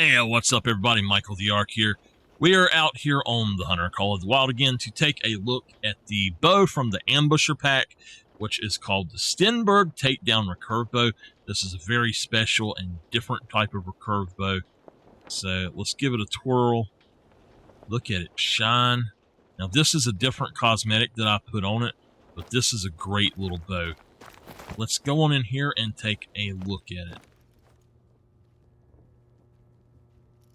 Hey, what's up everybody? MichaelTheArch here. We are out here on the Hunter Call of the Wild again to take a look at the bow from the Ambusher pack, which is called the Stenberg Takedown Recurve bow. This is a very special and different type of recurve bow. So let's give it a twirl. Look at it shine. Now this is a different cosmetic that I put on it, but this is a great little bow. Let's go on in here and take a look at it.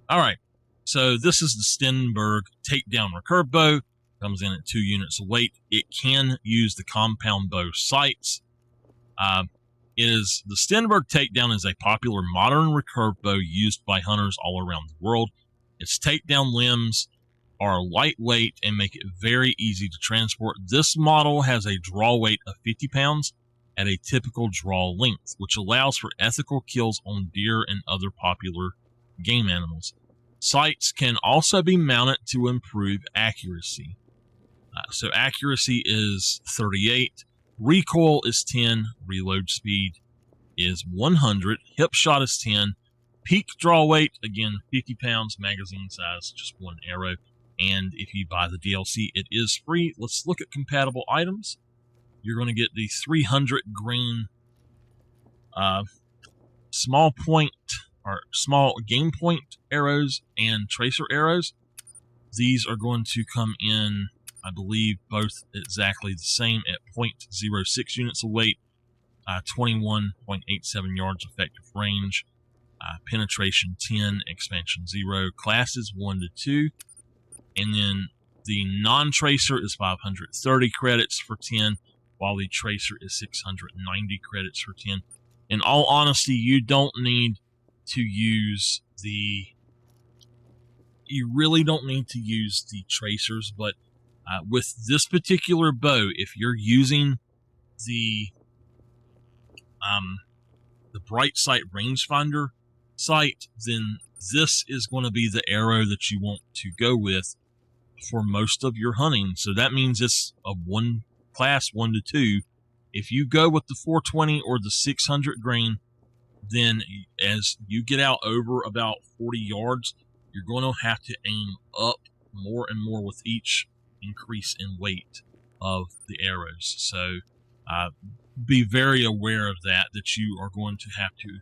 Alright, so this is the Stenberg Takedown Recurve bow. Comes in at 2 units of weight. It can use the compound bow sights. The Stenberg Takedown is a popular modern recurve bow used by hunters all around the world. Its takedown limbs are lightweight and make it very easy to transport. This model has a draw weight of 50 pounds at a typical draw length, which allows for ethical kills on deer and other popular game animals. Sights can also be mounted to improve accuracy. So accuracy is 38, recoil is 10, reload speed is 100, hip shot is 10, peak draw weight, again 50 pounds, magazine size, just 1 arrow, and if you buy the DLC, it is free. Let's look at compatible items. You're going to get the 300 grain small point or small game point arrows and tracer arrows. These are going to come in, I believe, both exactly the same at 0.06 units of weight, 21.87 yards effective range, penetration 10, expansion 0, classes 1 to 2, and then the non-tracer is 530 credits for 10, while the tracer is 690 credits for 10. In all honesty, you don't need to use you really don't need to use the tracers, but with this particular bow, if you're using the bright sight rangefinder sight, then this is going to be the arrow that you want to go with for most of your hunting. So that means it's a class 1 to 2. If you go with the 420 or the 600 grain, then as you get out over about 40 yards, you're going to have to aim up more and more with each increase in weight of the arrows. So be very aware of that you are going to have to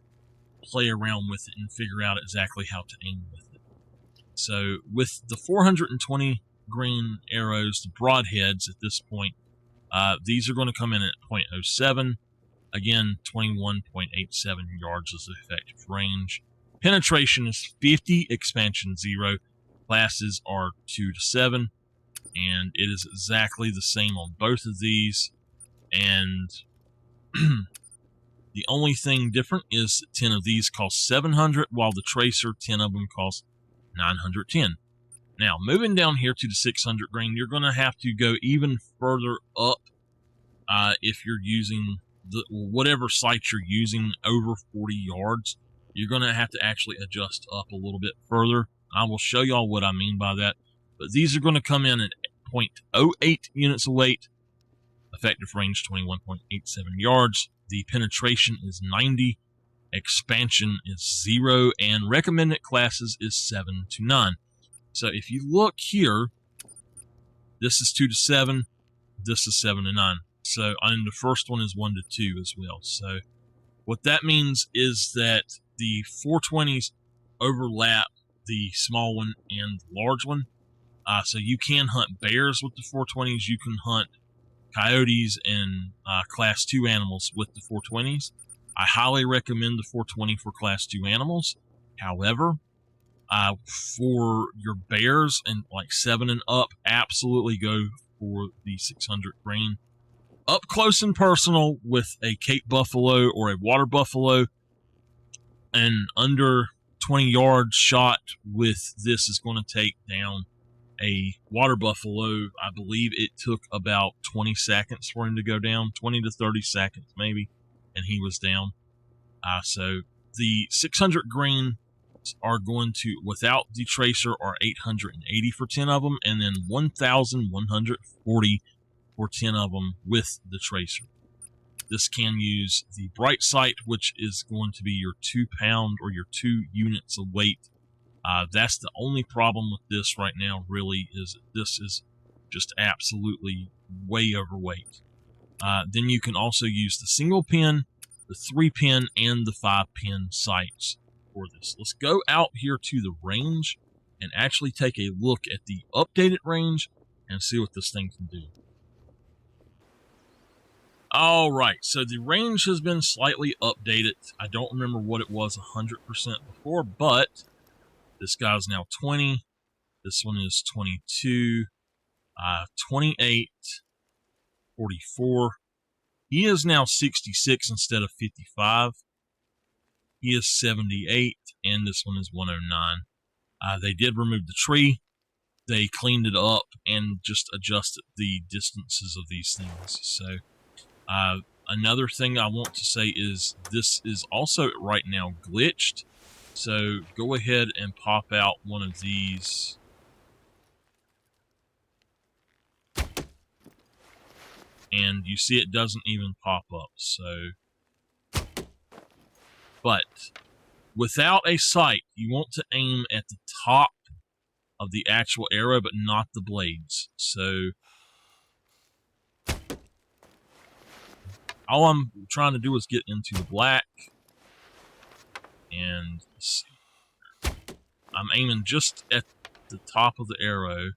play around with it and figure out exactly how to aim with it. So with the 420 grain arrows, the broadheads at this point, these are going to come in at 0.07. Again, 21.87 yards is the effective range. Penetration is 50, expansion 0. Classes are 2 to 7. And it is exactly the same on both of these. And the only thing different is 10 of these cost 700, while the tracer, 10 of them cost 910. Now, moving down here to the 600 grain, you're going to have to go even further up if you're using whatever sight you're using over 40 yards. You're going to have to actually adjust up a little bit further. I will show y'all what I mean by that. But these are going to come in at 0.08 units of weight, effective range 21.87 yards. The penetration is 90, expansion is 0, and recommended classes is 7 to 9. So if you look here, this is 2 to 7, this is 7 to 9. So, and the first one is 1 to 2 as well. So, what that means is that the 420s overlap the small one and the large one. So, you can hunt bears with the 420s. You can hunt coyotes and Class 2 animals with the 420s. I highly recommend the 420 for Class 2 animals. However, for your bears and like 7 and up, absolutely go for the 600 grain. Up close and personal with a Cape buffalo or a water buffalo, and under 20 yards shot with this is going to take down a water buffalo. I believe it took about 20 seconds for him to go down, 20 to 30 seconds maybe, and he was down. So the 600 grain are going to, without the tracer, are 880 for 10 of them, and then 1,140 for 10 of them with the tracer. This can use the bright sight, which is going to be your 2 pound or your 2 units of weight That's the only problem with this right now, really, is that this is just absolutely way overweight. Then you can also use the single pin, the 3-pin, and the 5-pin sights for this. Let's go out here to the range and actually take a look at the updated range and see what this thing can do. All right, so the range has been slightly updated. I don't remember what it was 100% before, but this guy's now 20. This one is 22, 28, 44. He is now 66 instead of 55. He is 78, and this one is 109. They did remove the tree. They cleaned it up and just adjusted the distances of these things. So another thing I want to say is this is also right now glitched. So go ahead and pop out one of these. And you see it doesn't even pop up. So, but without a sight, you want to aim at the top of the actual arrow, but not the blades. So all I'm trying to do is get into the black. And let's see. I'm aiming just at the top of the arrow.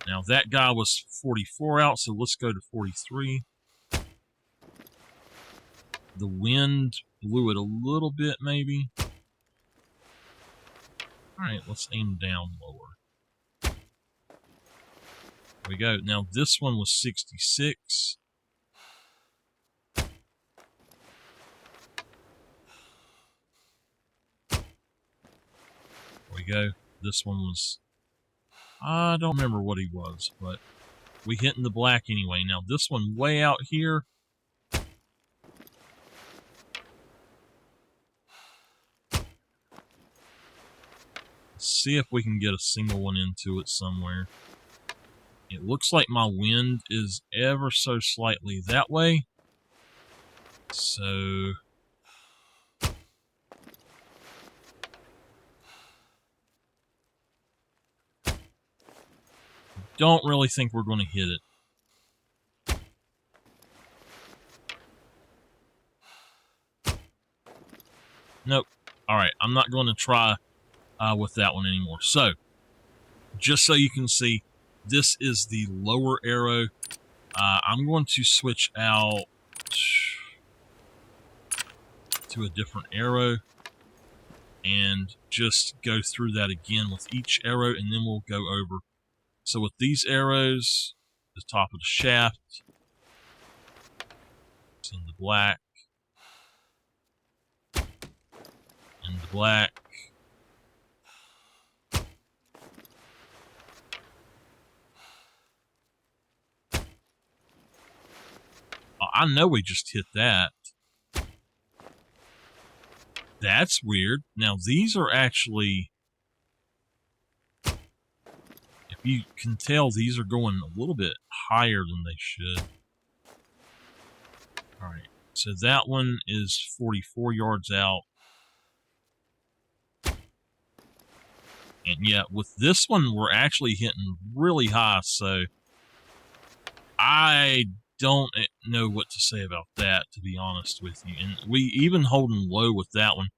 Now that guy was 44 out, so let's go to 43. The wind blew it a little bit, maybe. Alright, let's aim down lower. There we go. Now this one was 66. There we go. This one was... I don't remember what he was, but we hit in the black anyway. Now this one way out here. Let's see if we can get a single one into it somewhere. It looks like my wind is ever so slightly that way. So... don't really think we're going to hit it. Nope. Alright, I'm not going to try with that one anymore. So, just so you can see, this is the lower arrow. I'm going to switch out to a different arrow and just go through that again with each arrow, and then we'll go over. So with these arrows, the top of the shaft, it's in the black, in the black, I know we just hit that. That's weird. Now these are actually... you can tell these are going a little bit higher than they should. Alright, so that one is 44 yards out. And yeah, with this one, we're actually hitting really high, so I don't know what to say about that, to be honest with you. And we even holding low with that one.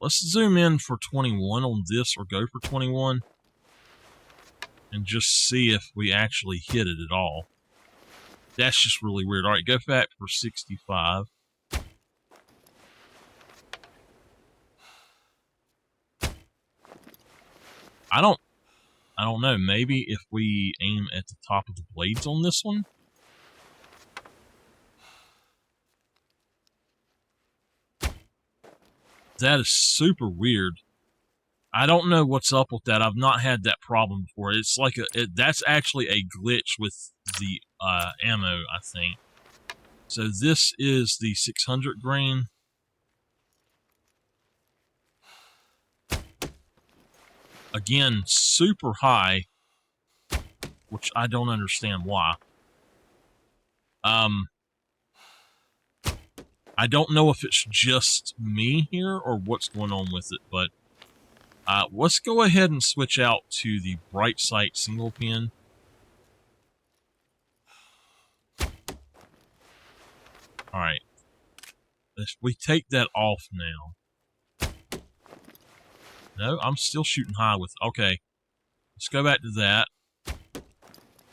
Let's zoom in for 21 on this, or go for 21. And just see if we actually hit it at all. That's just really weird. Alright, go back for 65. I don't know. Maybe if we aim at the top of the blades on this one. That is super weird. I don't know what's up with that. I've not had that problem before. It's like that's actually a glitch with the ammo, I think. So this is the 600 grain. Again, super high, which I don't understand why. I don't know if it's just me here or what's going on with it, but let's go ahead and switch out to the bright sight single pin. All right. If we take that off now. No, I'm still shooting high with... Okay. Let's go back to that.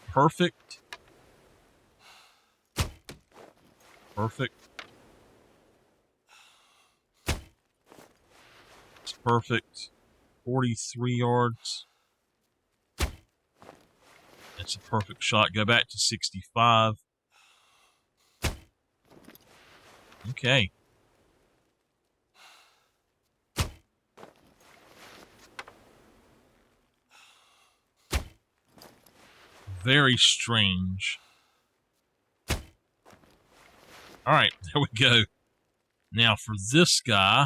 Perfect. Perfect. It's perfect. 43 yards. It's a perfect shot. Go back to 65. Okay. Very strange. Alright, there we go. Now for this guy.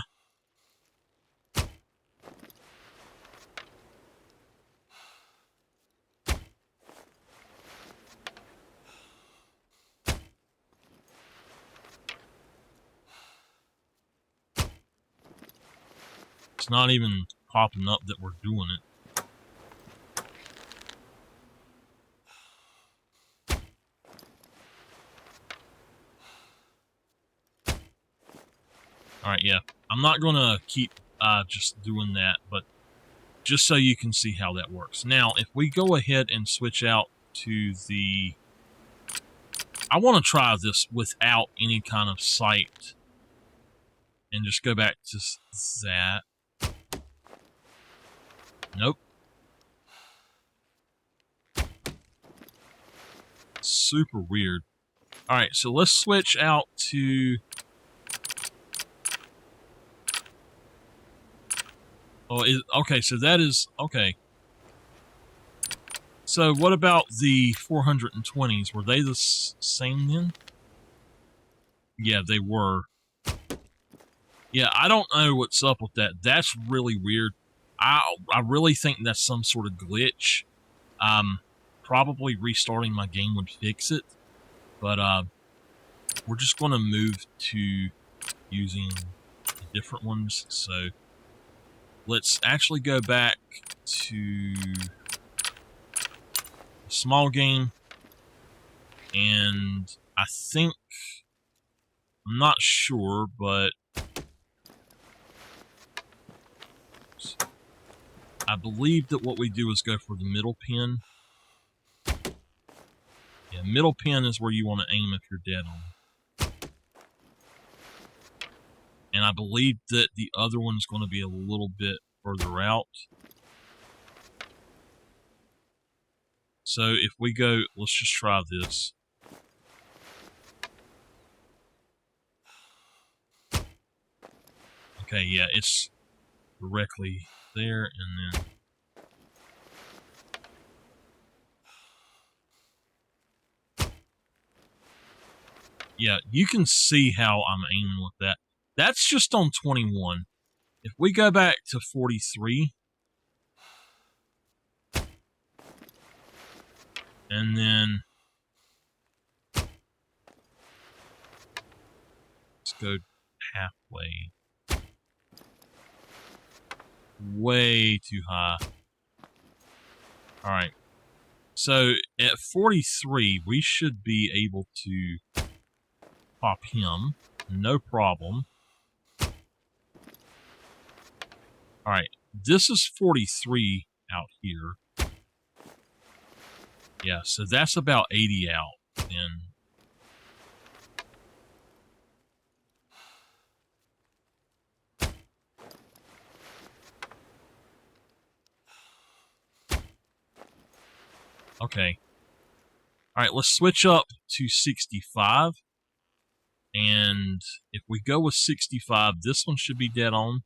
It's not even popping up that we're doing it. Alright, yeah. I'm not going to keep just doing that, but just so you can see how that works. Now, if we go ahead and switch out to the... I want to try this without any kind of sight. And just go back to that. Nope. Super weird. Alright, so let's switch out to... Oh, okay, so that is... Okay. So what about the 420s? Were they the same then? Yeah, they were. Yeah, I don't know what's up with that. That's really weird. I really think that's some sort of glitch. Probably restarting my game would fix it. But we're just going to move to using the different ones. So let's actually go back to the small game. And I think, I'm not sure, but I believe that what we do is go for the middle pin. Yeah, middle pin is where you want to aim if you're dead on. And I believe that the other one's going to be a little bit further out. So if we go, let's just try this. Okay, yeah, it's directly there, and then... Yeah, you can see how I'm aiming with that. That's just on 21. If we go back to 43, and then let's go halfway. Way too high. Alright. So at 43, we should be able to pop him. No problem. Alright. This is 43 out here. Yeah, so that's about 80 out then. Okay. Alright, let's switch up to 65. And if we go with 65, this one should be dead on.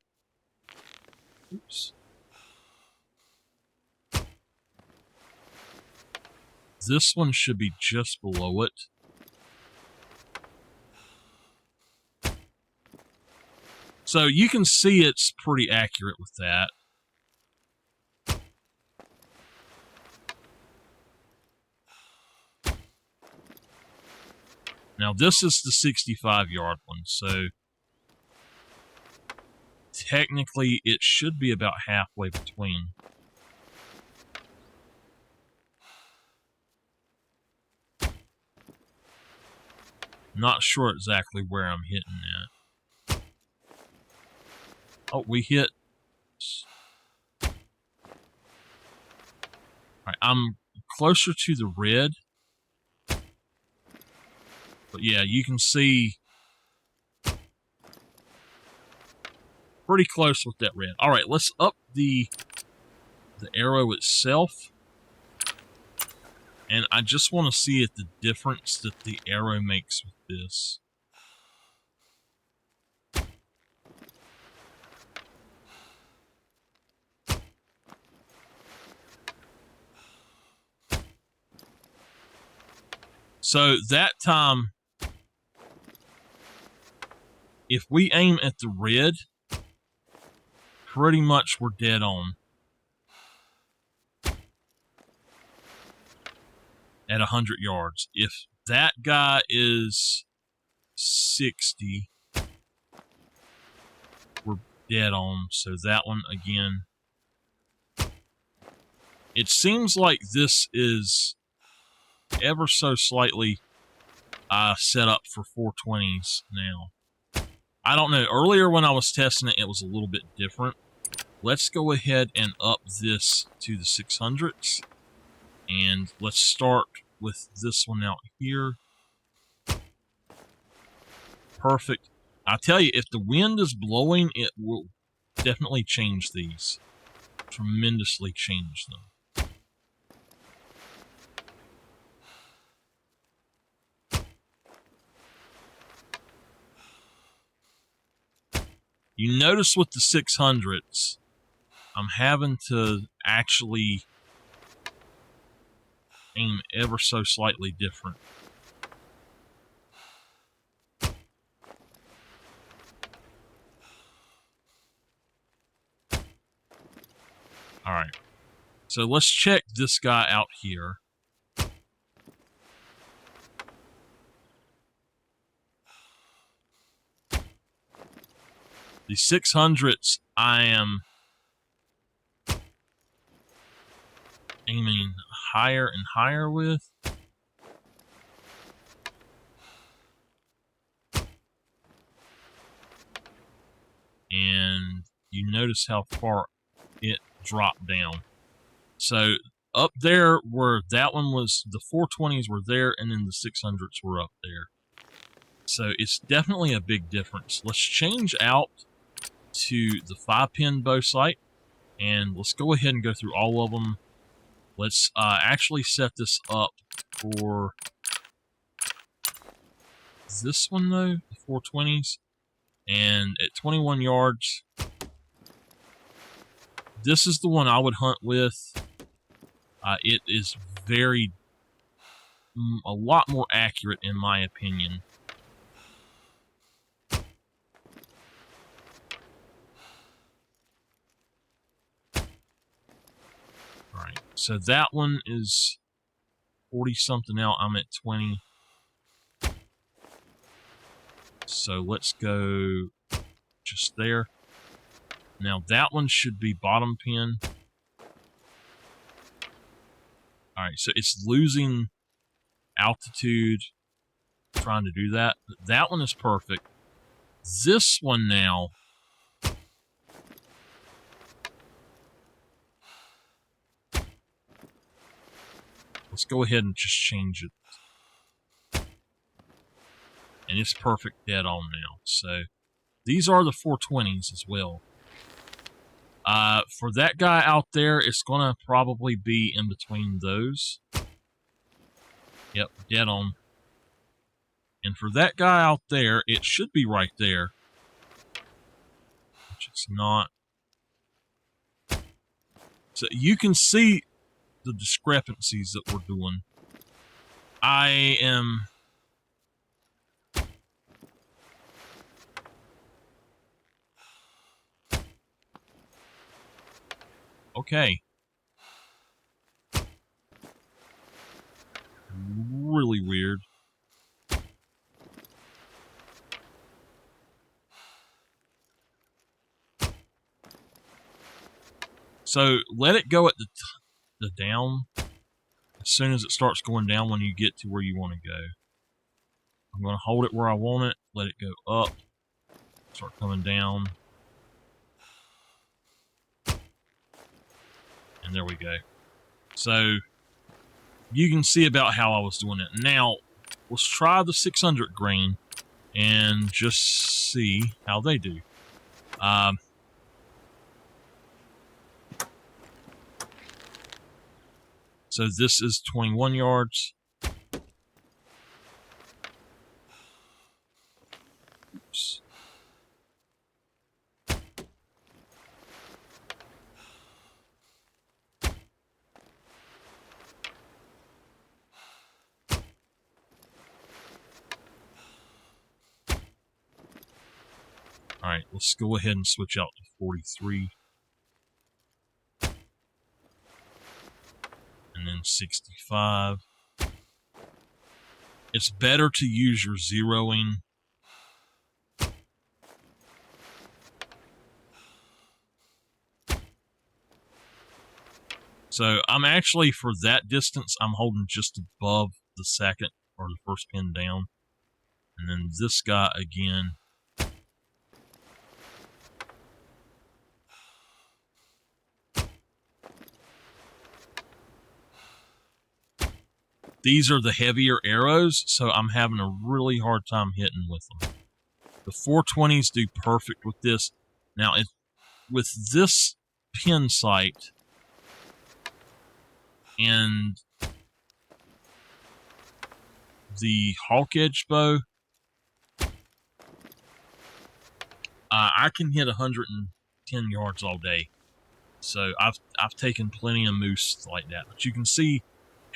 Oops. This one should be just below it. So you can see it's pretty accurate with that. Now this is the 65-yard one, so technically it should be about halfway between. Not sure exactly where I'm hitting at. Oh, we hit. Alright, I'm closer to the red. But yeah, you can see pretty close with that red. Alright, let's up the arrow itself. And I just want to see the difference that the arrow makes with this. So that time, if we aim at the red, pretty much we're dead on. At 100 yards. If that guy is 60, we're dead on. So that one again. It seems like this is ever so slightly set up for 420s now. I don't know. Earlier when I was testing it, it was a little bit different. Let's go ahead and up this to the 600s. And let's start with this one out here. Perfect. I tell you, if the wind is blowing, it will definitely change these. Tremendously change them. You notice with the 600s, I'm having to actually aim ever so slightly different. Alright, so let's check this guy out here. The 600s I am aiming higher and higher with. And you notice how far it dropped down. So up there where that one was, the 420s were there, and then the 600s were up there. So it's definitely a big difference. Let's change out to the 5-pin bow sight, and let's go ahead and go through all of them. Let's actually set this up for this one though, the 420s, and at 21 yards, this is the one I would hunt with. It is a lot more accurate in my opinion. Alright, so that one is 40 something out. I'm at 20. So let's go just there. Now that one should be bottom pin. Alright, so it's losing altitude trying to do that. That one is perfect. This one now, let's go ahead and just change it. And it's perfect dead on now. So these are the 420s as well. For that guy out there, it's going to probably be in between those. Yep, dead on. And for that guy out there, it should be right there. Which it's not. So you can see the discrepancies that we're doing. I am... Okay. Really weird. So let it go at the down. As soon as it starts going down, when you get to where you want to go. I'm going to hold it where I want it, let it go up, start coming down. And there we go. So you can see about how I was doing it. Now, let's try the 600 grain and just see how they do. So this is 21 yards. Oops. All right, let's go ahead and switch out to 43. And then 65. It's better to use your zeroing. So I'm actually, for that distance, I'm holding just above the second or the first pin down. And then this guy again. These are the heavier arrows, so I'm having a really hard time hitting with them. The 420s do perfect with this. Now, with this pin sight and the hawk edge bow, I can hit 110 yards all day. So I've taken plenty of moose like that. But you can see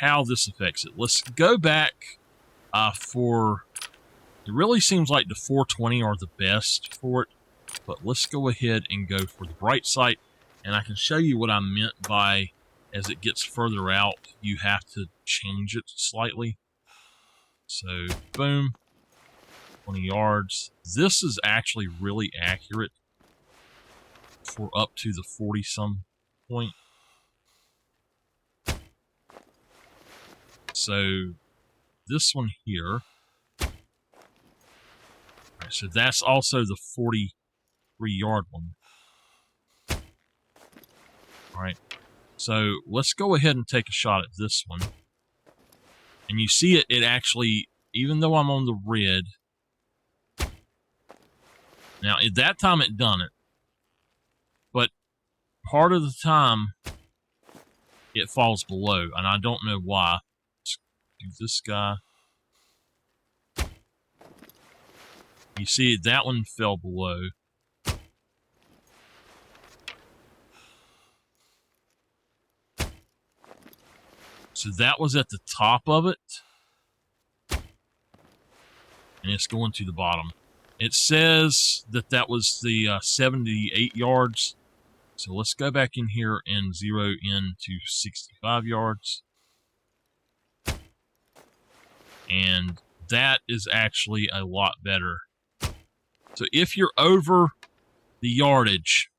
how this affects it. Let's go back for... It really seems like the 420 are the best for it. But let's go ahead and go for the bright sight. And I can show you what I meant by, as it gets further out, you have to change it slightly. So, boom. 20 yards. This is actually really accurate for up to the 40-some point. So, this one here. Alright, so that's also the 43-yard one. Alright, so let's go ahead and take a shot at this one. And you see it actually, even though I'm on the red, now at that time it done it, but part of the time it falls below, and I don't know why. Let's do this guy. You see that one fell below. So that was at the top of it. And it's going to the bottom. It says that that was the 78 yards. So let's go back in here and zero in to 65 yards. And that is actually a lot better. So if you're over the yardage,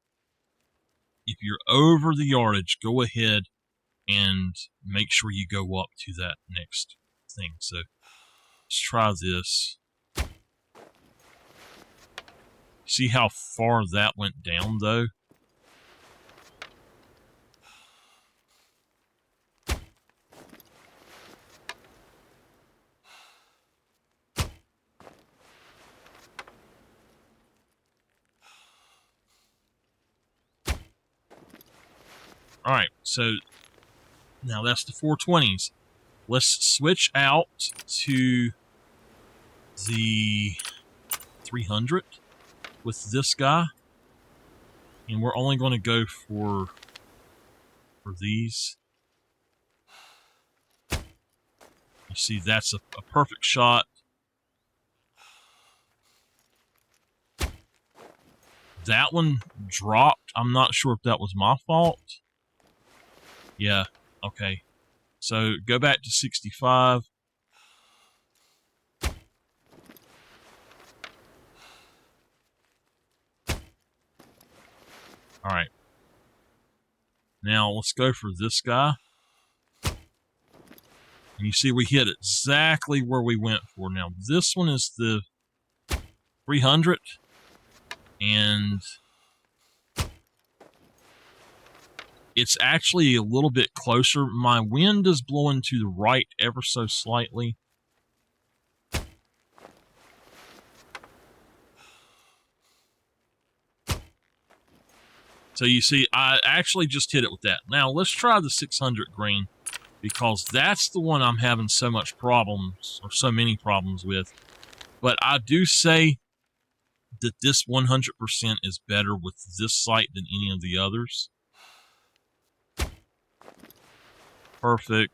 go ahead and make sure you go up to that next thing. So let's try this. See how far that went down, though? Alright, so now that's the 420s. Let's switch out to the 300 with this guy. And we're only going to go for these. You see, that's a perfect shot. That one dropped. I'm not sure if that was my fault. Yeah, okay. So go back to 65. Alright. Now let's go for this guy. And you see we hit exactly where we went for. Now this one is the 300, and it's actually a little bit closer. My wind is blowing to the right ever so slightly. So you see, I actually just hit it with that. Now let's try the 600 grain, because that's the one I'm having so much problems, or so many problems with. But I do say that this 100% is better with this sight than any of the others. Perfect.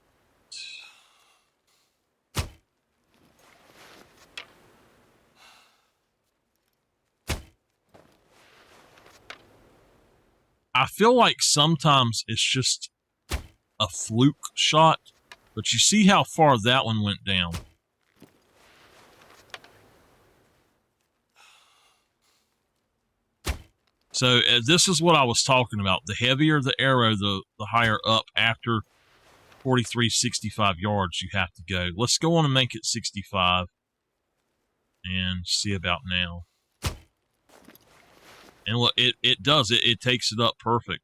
I feel like sometimes it's just a fluke shot, but you see how far that one went down. So this is what I was talking about. The heavier the arrow, the higher up after 43, 65 yards you have to go. Let's go on and make it 65 and see about now. And look, it does it. It takes it up perfect.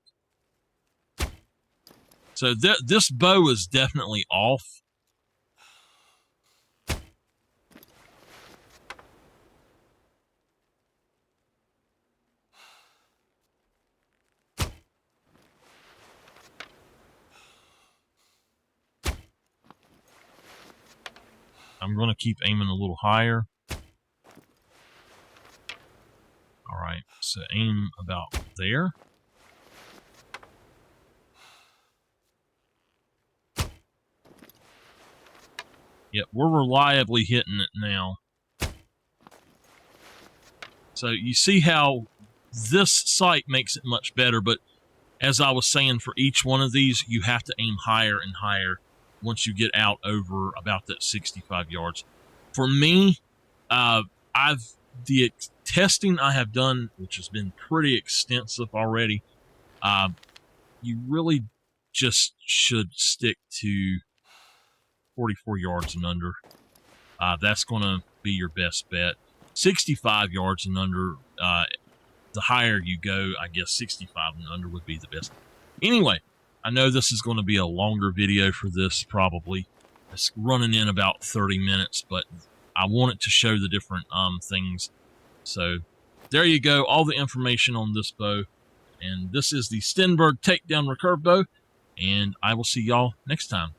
So this bow is definitely off. I'm going to keep aiming a little higher. All right, so aim about there. Yep, we're reliably hitting it now. So you see how this sight makes it much better, but as I was saying, for each one of these, you have to aim higher and higher once you get out over about that 65 yards. For me, the testing I have done, which has been pretty extensive already, you really just should stick to 44 yards and under. That's going to be your best bet. 65 yards and under, the higher you go, I guess 65 and under would be the best. Anyway, I know this is going to be a longer video for this, probably. It's running in about 30 minutes, but I wanted to show the different things. So there you go, all the information on this bow. And this is the Stenberg Takedown Recurve bow, and I will see y'all next time.